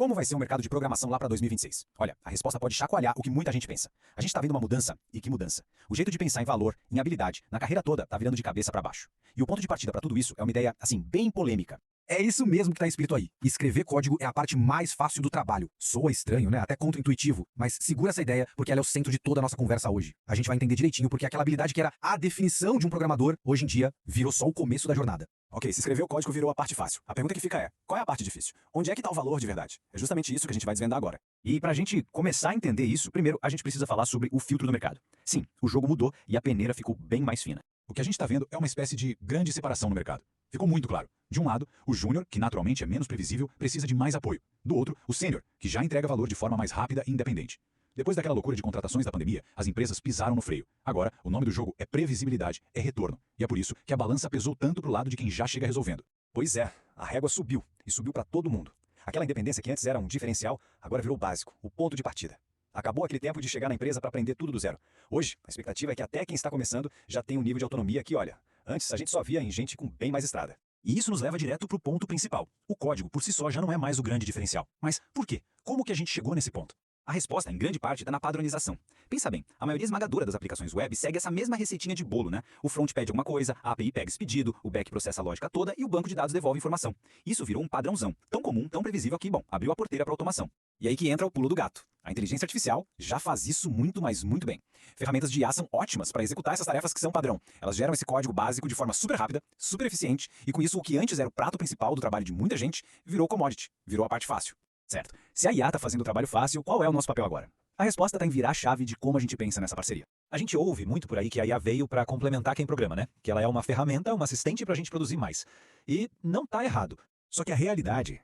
Como vai ser o mercado de programação lá para 2026? Olha, a resposta pode chacoalhar o que muita gente pensa. A gente está vendo uma mudança, e que mudança? O jeito de pensar em valor, em habilidade, na carreira toda, tá virando de cabeça para baixo. E o ponto de partida para tudo isso é uma ideia, assim, bem polêmica. É isso mesmo que está escrito aí. Escrever código é a parte mais fácil do trabalho. Soa estranho, né? Até contra-intuitivo. Mas segura essa ideia, porque ela é o centro de toda a nossa conversa hoje. A gente vai entender direitinho porque aquela habilidade que era a definição de um programador, hoje em dia, virou só o começo da jornada. Ok, se escrever o código virou a parte fácil. A pergunta que fica é, qual é a parte difícil? Onde é que está o valor de verdade? É justamente isso que a gente vai desvendar agora. E para a gente começar a entender isso, primeiro a gente precisa falar sobre o filtro do mercado. Sim, o jogo mudou e a peneira ficou bem mais fina. O que a gente está vendo é uma espécie de grande separação no mercado. Ficou muito claro. De um lado, o júnior, que naturalmente é menos previsível, precisa de mais apoio. Do outro, o sênior, que já entrega valor de forma mais rápida e independente. Depois daquela loucura de contratações da pandemia, as empresas pisaram no freio. Agora, o nome do jogo é previsibilidade, é retorno. E é por isso que a balança pesou tanto pro lado de quem já chega resolvendo. Pois é, a régua subiu, e subiu para todo mundo. Aquela independência que antes era um diferencial, agora virou o básico, o ponto de partida. Acabou aquele tempo de chegar na empresa para aprender tudo do zero. Hoje, a expectativa é que até quem está começando já tenha um nível de autonomia que, olha, antes a gente só via em gente com bem mais estrada. E isso nos leva direto pro ponto principal. O código, por si só, já não é mais o grande diferencial. Mas por quê? Como que a gente chegou nesse ponto? A resposta, em grande parte, está na padronização. Pensa bem, a maioria esmagadora das aplicações web segue essa mesma receitinha de bolo, né? O front pede alguma coisa, a API pega esse pedido, o back processa a lógica toda e o banco de dados devolve informação. Isso virou um padrãozão, tão comum, tão previsível que, bom, abriu a porteira para automação. E aí que entra o pulo do gato. A inteligência artificial já faz isso muito, mas muito bem. Ferramentas de IA são ótimas para executar essas tarefas que são padrão. Elas geram esse código básico de forma super rápida, super eficiente, e com isso o que antes era o prato principal do trabalho de muita gente, virou commodity, virou a parte fácil. Certo. Se a IA está fazendo o trabalho fácil, qual é o nosso papel agora? A resposta está em virar a chave de como a gente pensa nessa parceria. A gente ouve muito por aí que a IA veio para complementar quem programa, né? Que ela é uma ferramenta, uma assistente para a gente produzir mais. E não está errado. Só que a realidade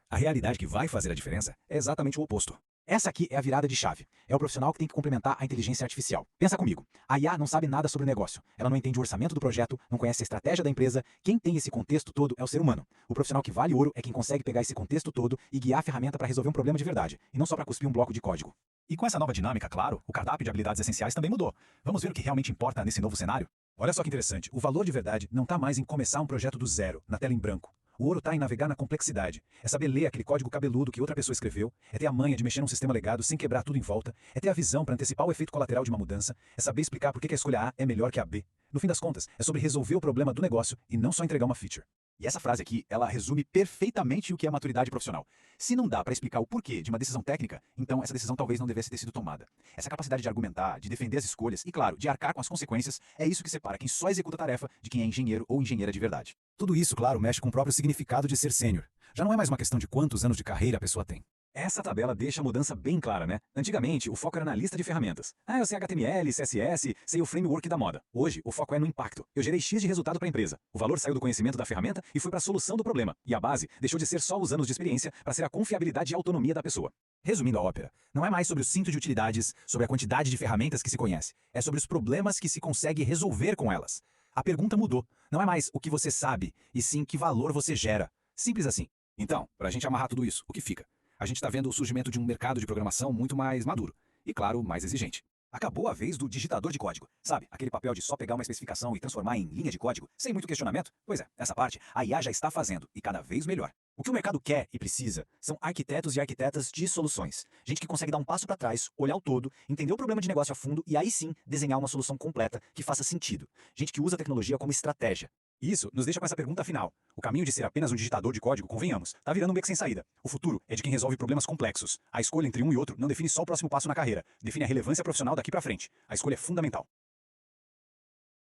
que vai fazer a diferença, é exatamente o oposto. Essa aqui é a virada de chave. É o profissional que tem que complementar a inteligência artificial. Pensa comigo. A IA não sabe nada sobre o negócio. Ela não entende o orçamento do projeto, não conhece a estratégia da empresa. Quem tem esse contexto todo é o ser humano. O profissional que vale ouro é quem consegue pegar esse contexto todo e guiar a ferramenta para resolver um problema de verdade, e não só para cuspir um bloco de código. E com essa nova dinâmica, claro, o cardápio de habilidades essenciais também mudou. Vamos ver o que realmente importa nesse novo cenário? Olha só que interessante, o valor de verdade não está mais em começar um projeto do zero, na tela em branco. O ouro está em navegar na complexidade. É saber ler aquele código cabeludo que outra pessoa escreveu, é ter a manha de mexer num sistema legado sem quebrar tudo em volta, é ter a visão para antecipar o efeito colateral de uma mudança, é saber explicar por que a escolha A é melhor que a B. No fim das contas, é sobre resolver o problema do negócio e não só entregar uma feature. E essa frase aqui, ela resume perfeitamente o que é maturidade profissional. Se não dá para explicar o porquê de uma decisão técnica, então essa decisão talvez não devesse ter sido tomada. Essa capacidade de argumentar, de defender as escolhas e, claro, de arcar com as consequências, é isso que separa quem só executa a tarefa de quem é engenheiro ou engenheira de verdade. Tudo isso, claro, mexe com o próprio significado de ser sênior. Já não é mais uma questão de quantos anos de carreira a pessoa tem. Essa tabela deixa a mudança bem clara, né? Antigamente, o foco era na lista de ferramentas. Eu sei HTML, CSS, sei o framework da moda. Hoje, o foco é no impacto. Eu gerei X de resultado para a empresa. O valor saiu do conhecimento da ferramenta e foi para a solução do problema. E a base deixou de ser só os anos de experiência para ser a confiabilidade e autonomia da pessoa. Resumindo a ópera, não é mais sobre o cinto de utilidades, sobre a quantidade de ferramentas que se conhece. É sobre os problemas que se consegue resolver com elas. A pergunta mudou. Não é mais o que você sabe, e sim que valor você gera. Simples assim. Então, para a gente amarrar tudo isso, o que fica? A gente está vendo o surgimento de um mercado de programação muito mais maduro e, claro, mais exigente. Acabou a vez do digitador de código, sabe? Aquele papel de só pegar uma especificação e transformar em linha de código, sem muito questionamento? Pois é, essa parte a IA já está fazendo, e cada vez melhor. O que o mercado quer e precisa são arquitetos e arquitetas de soluções. Gente que consegue dar um passo para trás, olhar o todo, entender o problema de negócio a fundo e aí sim desenhar uma solução completa que faça sentido. Gente que usa a tecnologia como estratégia. E isso nos deixa com essa pergunta final. O caminho de ser apenas um digitador de código, convenhamos, tá virando um beco sem saída. O futuro é de quem resolve problemas complexos. A escolha entre um e outro não define só o próximo passo na carreira, define a relevância profissional daqui para frente. A escolha é fundamental.